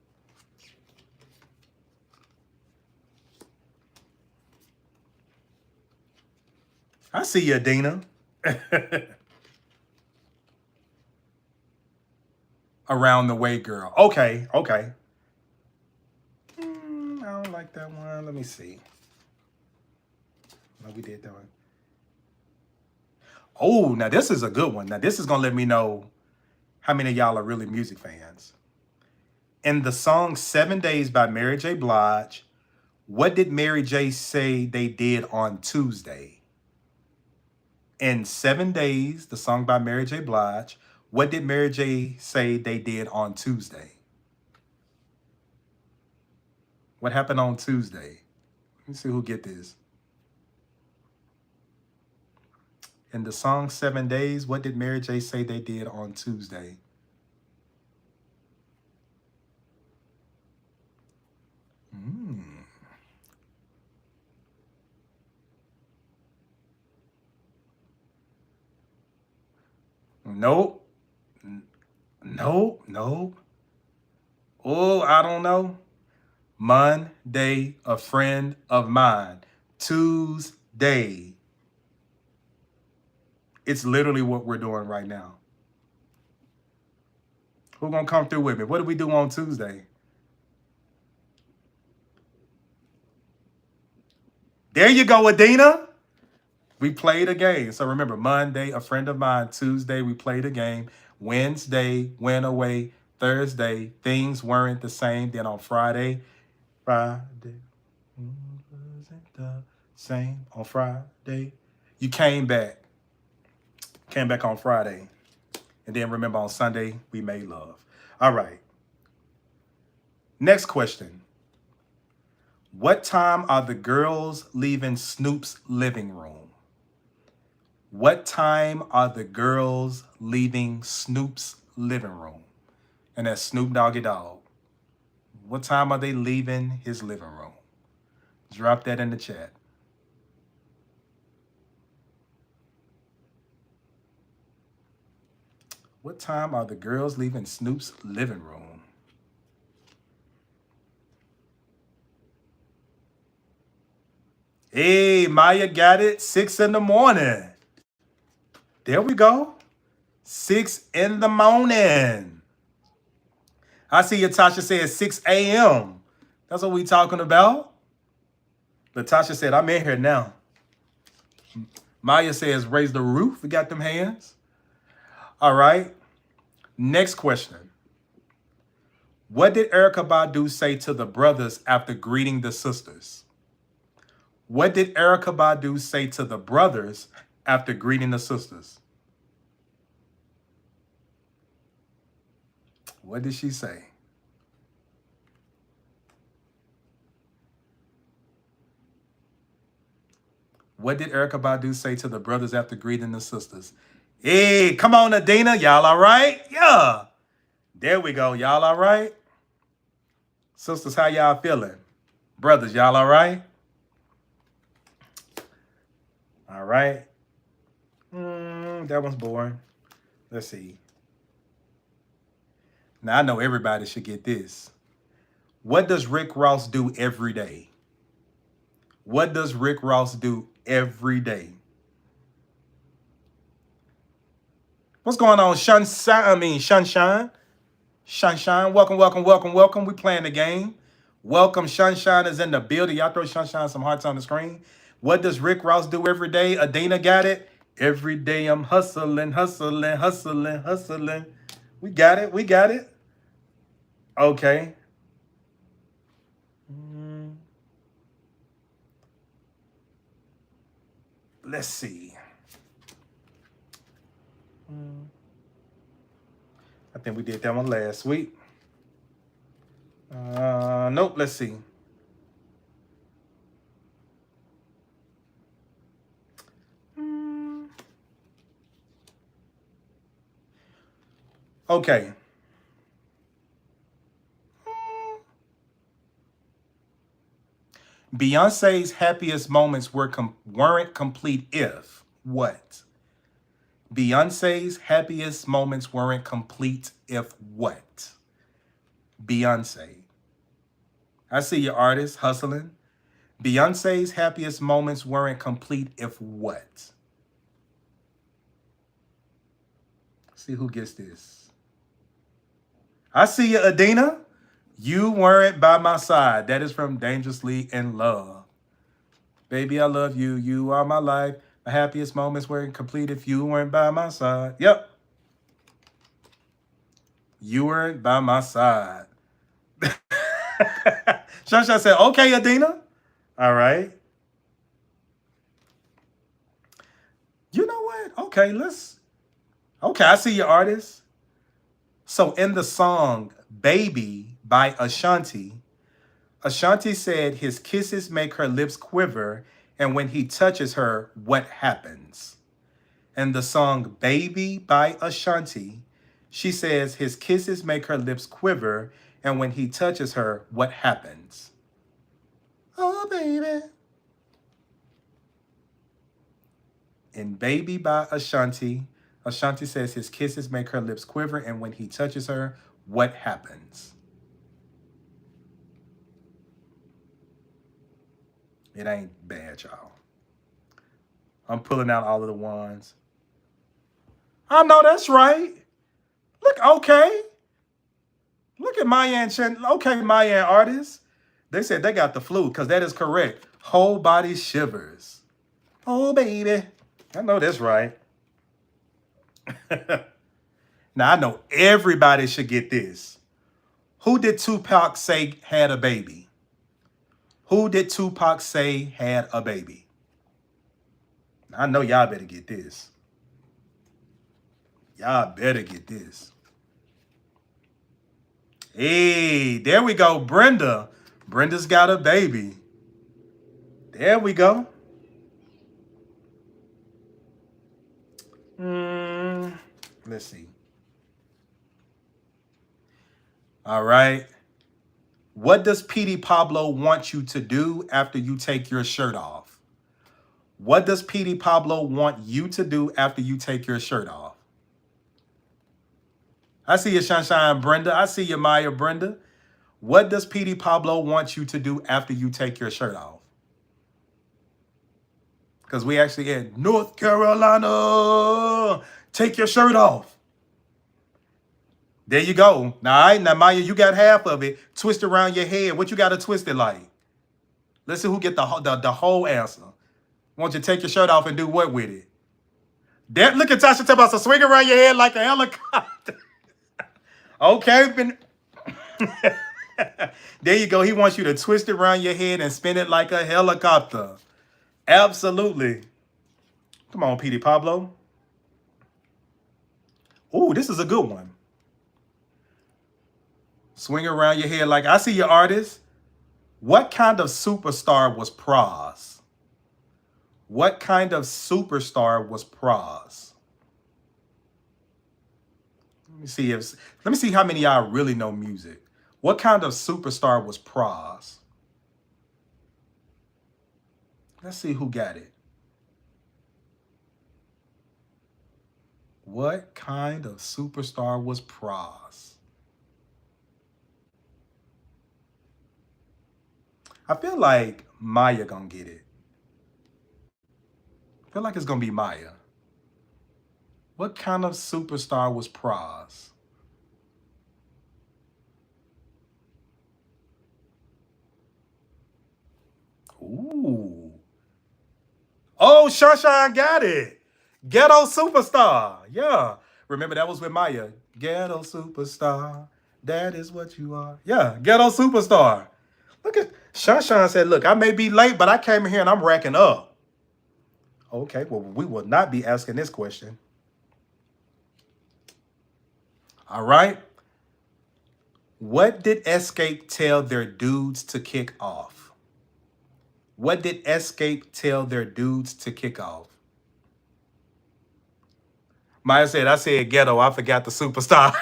I see you, Dina. Around the Way Girl. Okay, okay. I don't like that one. Let me see. No, we did that one. Oh, now this is a good one. Now this is going to let me know how many of y'all are really music fans. In the song 7 Days by Mary J. Blige, what did Mary J. say they did on Tuesday? In 7 Days, the song by Mary J. Blige, what did Mary J. say they did on Tuesday? What happened on Tuesday? Let me see who get this. In the song 7 Days, what did Mary J. say they did on Tuesday? Nope. Nope. Nope. Oh, I don't know. Monday, a friend of mine. Tuesday. It's literally what we're doing right now. Who's going to come through with me? What do we do on Tuesday? There you go, Adina. We played a game. So remember, Monday, a friend of mine. Tuesday, we played a game. Wednesday, went away. Thursday, things weren't the same. Then on Friday wasn't the same. On Friday, you came back. Came back on Friday. And then remember, on Sunday, we made love. All right. Next question. What time are the girls leaving Snoop's living room? What time are the girls leaving Snoop's living room? And that's Snoop Doggy Dogg. What time are they leaving his living room? Drop that in the chat. What time are the girls leaving Snoop's living room? Hey, Maya got it. 6 in the morning. There we go. 6 in the morning. I see Latasha said 6 a.m. That's what we talking about. Latasha said, I'm in here now. Maya says, raise the roof. We got them hands. All right. Next question. What did Erykah Badu say to the brothers after greeting the sisters? What did Erykah Badu say to the brothers after greeting the sisters? What did she say? What did Erykah Badu say to the brothers after greeting the sisters? Hey, come on, Adina. Y'all all right? Yeah. There we go. Y'all all right? Sisters, how y'all feeling? Brothers, y'all all right? All right. That one's boring. Let's see. Now, I know everybody should get this. What does Rick Ross do every day? What does Rick Ross do every day? What's going on, Sunshine? Sunshine, welcome, welcome, welcome, welcome. We playing the game. Welcome, Sunshine is in the building. Y'all throw Sunshine some hearts on the screen. What does Rick Ross do every day? Adina got it. Every day I'm hustling, hustling, hustling, hustling. We got it. We got it. Okay. Let's see. I think we did that one last week. Nope. Let's see. Okay. Beyonce's happiest moments weren't complete if what? Beyonce's happiest moments weren't complete if what? Beyonce. I see your artist hustling. Beyonce's happiest moments weren't complete if what? See who gets this. I see you, Adina. You weren't by my side. That is from Dangerously in Love. Baby, I love you. You are my life. My happiest moments weren't complete if you weren't by my side. Yep. You weren't by my side. Shasha said, okay, Adina. All right. You know what? Okay, I see your artist. So in the song Baby by Ashanti, Ashanti said his kisses make her lips quiver, and when he touches her, what happens? In the song Baby by Ashanti, she says his kisses make her lips quiver, and when he touches her, what happens? Oh, baby. In Baby by Ashanti, Ashanti says his kisses make her lips quiver, and when he touches her, what happens? It ain't bad, y'all. I'm pulling out all of the ones. I know that's right. Look, okay. Look at Mayan Chen. Okay, Mayan artists. They said they got the flu because that is correct. Whole body shivers. Oh, baby. I know that's right. Now, I know everybody should get this. Who did Tupac say had a baby? Who did Tupac say had a baby? I know y'all better get this. Y'all better get this. Hey, there we go, Brenda. Brenda's got a baby. There we go. Let's see. All right. What does Petey Pablo want you to do after you take your shirt off? What does Petey Pablo want you to do after you take your shirt off? I see you, Sunshine Brenda. I see you, Maya Brenda. What does Petey Pablo want you to do after you take your shirt off? Because we actually had North Carolina. Take your shirt off. There you go. Now, Maya, you got half of it. Twist around your head. What you got to twist it like? Let's see who get the whole answer. Want you to take your shirt off and do what with it? That, look at Tasha talking about so swing around your head like a helicopter. Okay. There you go. He wants you to twist it around your head and spin it like a helicopter. Absolutely. Come on, Petey Pablo. Ooh, this is a good one. Swing around your head like, I see your artist. What kind of superstar was Pras? What kind of superstar was Pras? Let me see how many of y'all really know music. What kind of superstar was Pras? Let's see who got it. What kind of superstar was Pras? I feel like Maya gonna get it. I feel like it's gonna be Maya. What kind of superstar was Pras? Ooh. Oh, Sunshine got it. Ghetto superstar. Yeah. Remember that was with Maya. Ghetto superstar. That is what you are. Yeah, ghetto superstar. Look at Sunshine said, look, I may be late, but I came here and I'm racking up. Okay, well, we will not be asking this question. All right. What did Escape tell their dudes to kick off? What did Escape tell their dudes to kick off? Maya said, I said ghetto. I forgot the superstar.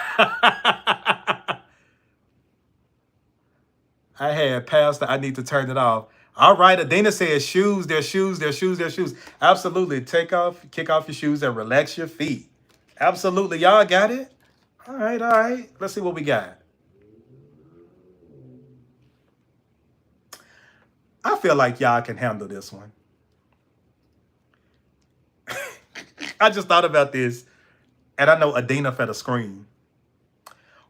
I had Pastor. I need to turn it off. All right. Adina says shoes, their shoes, their shoes, their shoes. Absolutely. Kick off your shoes and relax your feet. Absolutely. Y'all got it? All right. All right. Let's see what we got. I feel like y'all can handle this one. I just thought about this, and I know Adina fed a scream.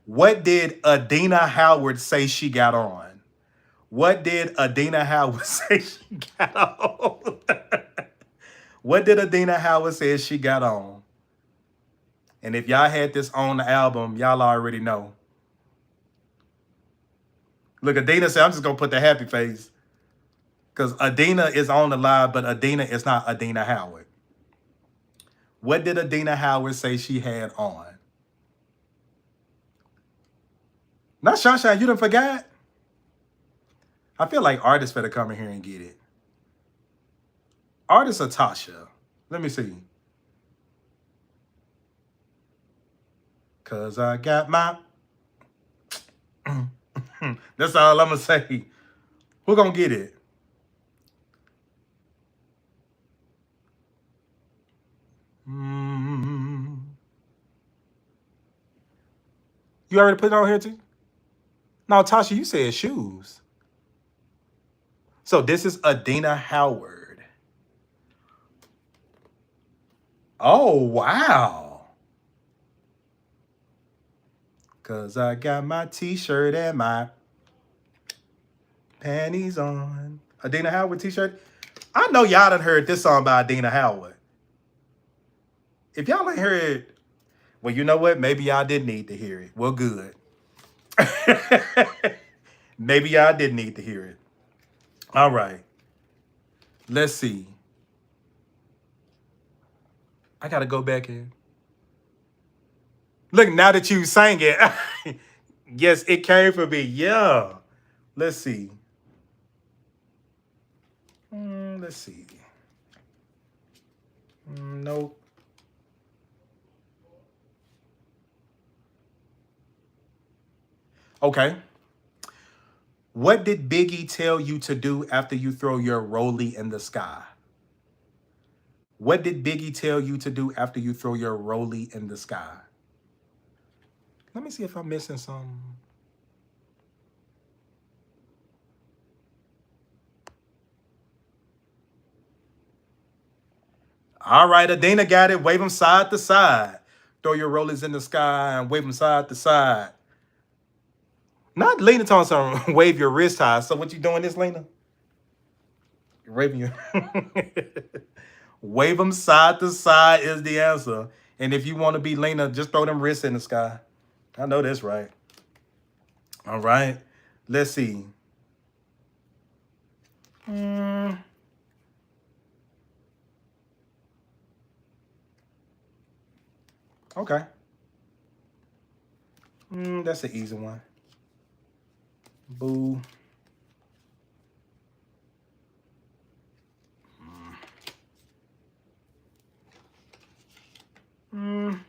What did Adina Howard say she got on? What did Adina Howard say she got on? What did Adina Howard say she got on? And if y'all had this on the album, y'all already know. Look, Adina said, I'm just going to put the happy face. Because Adina is on the live, but Adina is not Adina Howard. What did Adina Howard say she had on? Not Sunshine, you done forgot? I feel like artists better come in here and get it. Artist or Tasha? Let me see. Cause I got my... That's all I'm gonna say. Who gonna get it? You already put it on here too? No, Tasha, you said shoes. So this is Adina Howard. Oh, wow. Cause I got my t-shirt and my panties on. Adina Howard t-shirt. I know y'all done heard this song by Adina Howard. If y'all ain't heard, well, you know what? Maybe y'all did need to hear it. Well, good. Maybe y'all did need to hear it. All right. Let's see. I got to go back in. Look, now that you sang it. Yes, it came from me. Yeah. Let's see. Let's see. Nope. Okay. What did Biggie tell you to do after you throw your rollie in the sky? What did Biggie tell you to do after you throw your rollie in the sky? Let me see if I'm missing something. All right, Adina got it. Wave them side to side. Throw your rollies in the sky and wave them side to side. Not Lena Thompson, wave your wrist high. So what you doing this, Lena? You're waving your... Wave them side to side is the answer. And if you want to be Lena, just throw them wrists in the sky. I know that's right. All right. Let's see. Okay. That's an easy one. Boo. Trying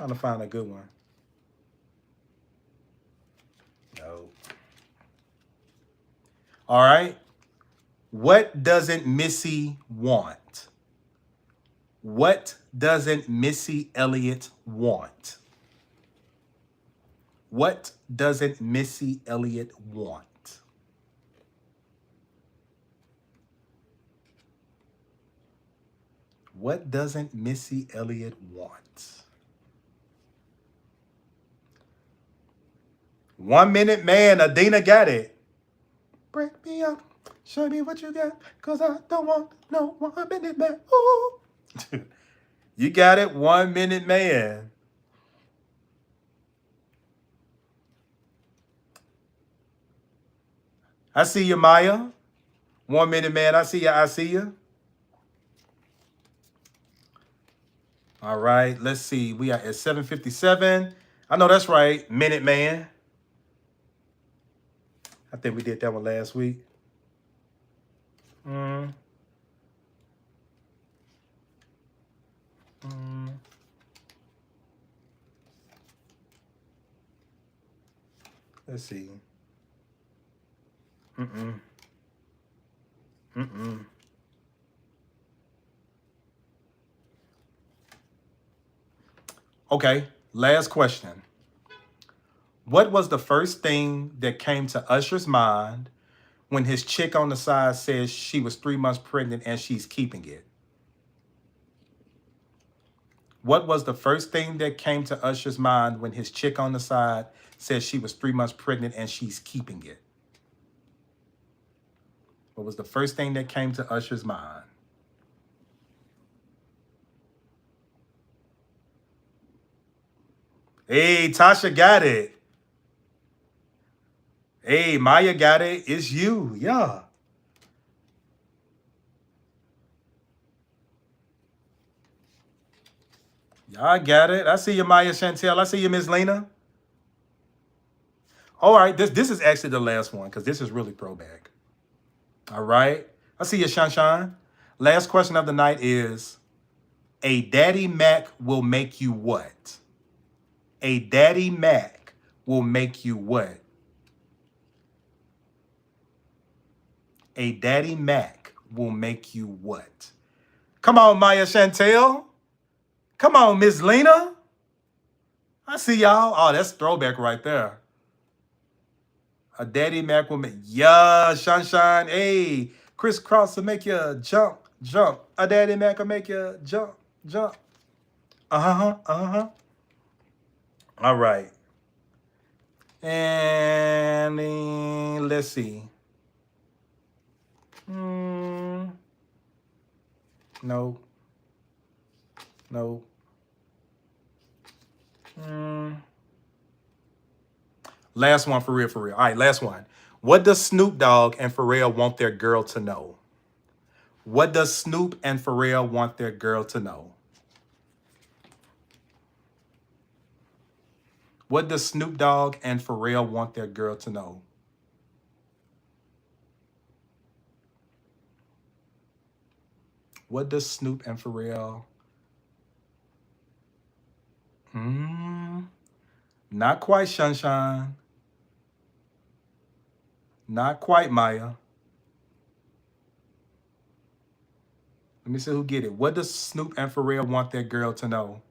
to find a good one. No. All right. What doesn't Missy want? What doesn't Missy Elliott want? What doesn't Missy Elliott want? What doesn't Missy Elliott want? 1 minute man, Adina got it. Break me up, show me what you got, cause I don't want no 1 minute man. Ooh. You got it, 1 minute man. I see you, Maya. 1 minute man, I see you, I see you. All right, let's see. We are at 7:57. I know that's right, Minute Man. I think we did that one last week. Let's see. Okay, last question. What was the first thing that came to Usher's mind when his chick on the side says she was 3 months pregnant and she's keeping it? What was the first thing that came to Usher's mind when his chick on the side says she was 3 months pregnant and she's keeping it? What was the first thing that came to Usher's mind? Hey, Tasha got it. Hey, Maya got it. It's you. Yeah. Y'all got it. I see you, Maya Chantel. I see you, Miss Lena. All right, this is actually the last one because this is really throwback. All right. I see you, Shanshan. Last question of the night is, a Daddy Mac will make you what? A Daddy Mac will make you what? A Daddy Mac will make you what? Come on, Maya Chantel. Come on, Miss Lena. I see y'all. Oh, that's throwback right there. A Daddy Mac will make, yeah, Sunshine. Hey, crisscross will make you jump, jump. A Daddy Mac will make you jump, jump. Uh-huh. All right. And then, let's see. No. Last one for real. All right, last one. What does Snoop Dogg and Pharrell want their girl to know? What does Snoop and Pharrell want their girl to know? What does Snoop Dogg and Pharrell want their girl to know? What does Snoop and Pharrell? Not quite, Sunshine. Not quite, Maya. Let me see who get it. What does Snoop and Pharrell want their girl to know?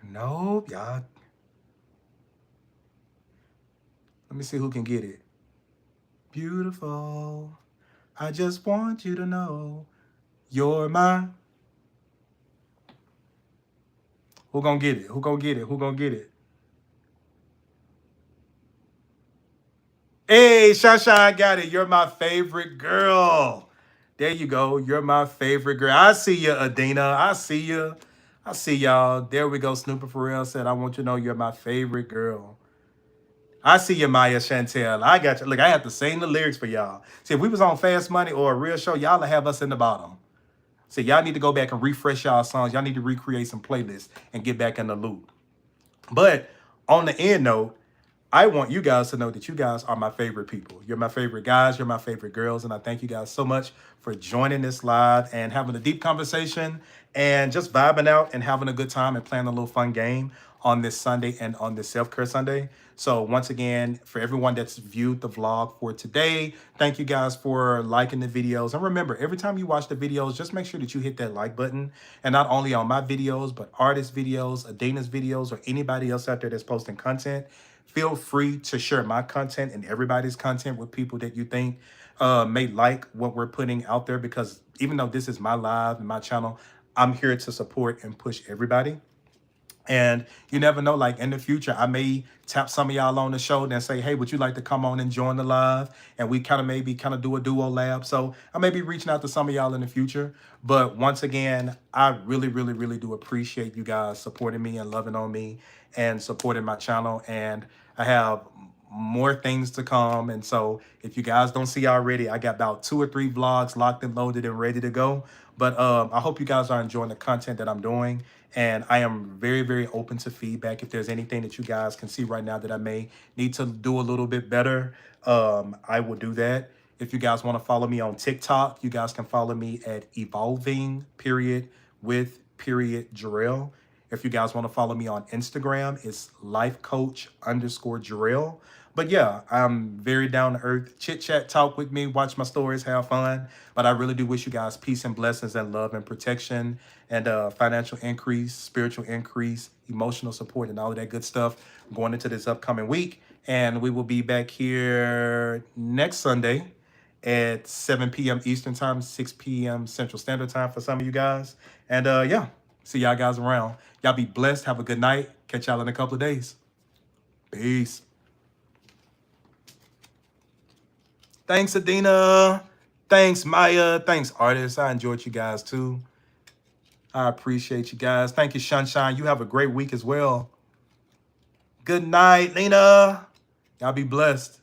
Nope, y'all. Let me see who can get it. Beautiful. I just want you to know you're my. Who gonna get it? Who gonna get it? Who gonna get it? Hey, Shasha got it. You're my favorite girl. There you go. You're my favorite girl. I see you, Adina. I see you. I see y'all. There we go. Snoop and Pharrell said, I want you to know you're my favorite girl. I see you, Maya Chantel. I got you. Look, I have to sing the lyrics for y'all. See, if we was on Fast Money or a real show, y'all would have us in the bottom. So y'all need to go back and refresh y'all songs. Y'all need to recreate some playlists and get back in the loop. But on the end note, I want you guys to know that you guys are my favorite people. You're my favorite guys. You're my favorite girls. And I thank you guys so much for joining this live and having a deep conversation and just vibing out and having a good time and playing a little fun game on this Sunday and on this self-care Sunday. So once again, for everyone that's viewed the vlog for today, thank you guys for liking the videos. And remember, every time you watch the videos, just make sure that you hit that like button. And not only on my videos, but artist videos, Adina's videos, or anybody else out there that's posting content. Feel free to share my content and everybody's content with people that you think may like what we're putting out there, because even though this is my live and my channel, I'm here to support and push everybody. And you never know, like in the future, I may tap some of y'all on the shoulder and say, hey, would you like to come on and join the live? And we kind of maybe do a duo lab. So I may be reaching out to some of y'all in the future. But once again, I really, really, really do appreciate you guys supporting me and loving on me and supporting my channel. And I have more things to come. And so if you guys don't see already, I got about 2 or 3 vlogs locked and loaded and ready to go. But I hope you guys are enjoying the content that I'm doing. And I am very, very open to feedback. If there's anything that you guys can see right now that I may need to do a little bit better, I will do that. If you guys want to follow me on TikTok, you guys can follow me at evolving.with.Jarell. If you guys want to follow me on Instagram, it's lifecoach_Jarell. But yeah, I'm very down to earth. Chit chat, talk with me, watch my stories, have fun. But I really do wish you guys peace and blessings and love and protection and financial increase, spiritual increase, emotional support, and all of that good stuff going into this upcoming week. And we will be back here next Sunday at 7 p.m. Eastern Time, 6 p.m. Central Standard Time for some of you guys. And yeah, see y'all guys around. Y'all be blessed. Have a good night. Catch y'all in a couple of days. Peace. Thanks, Adina. Thanks, Maya. Thanks, artists. I enjoyed you guys too. I appreciate you guys. Thank you, Sunshine. You have a great week as well. Good night, Lena. Y'all be blessed.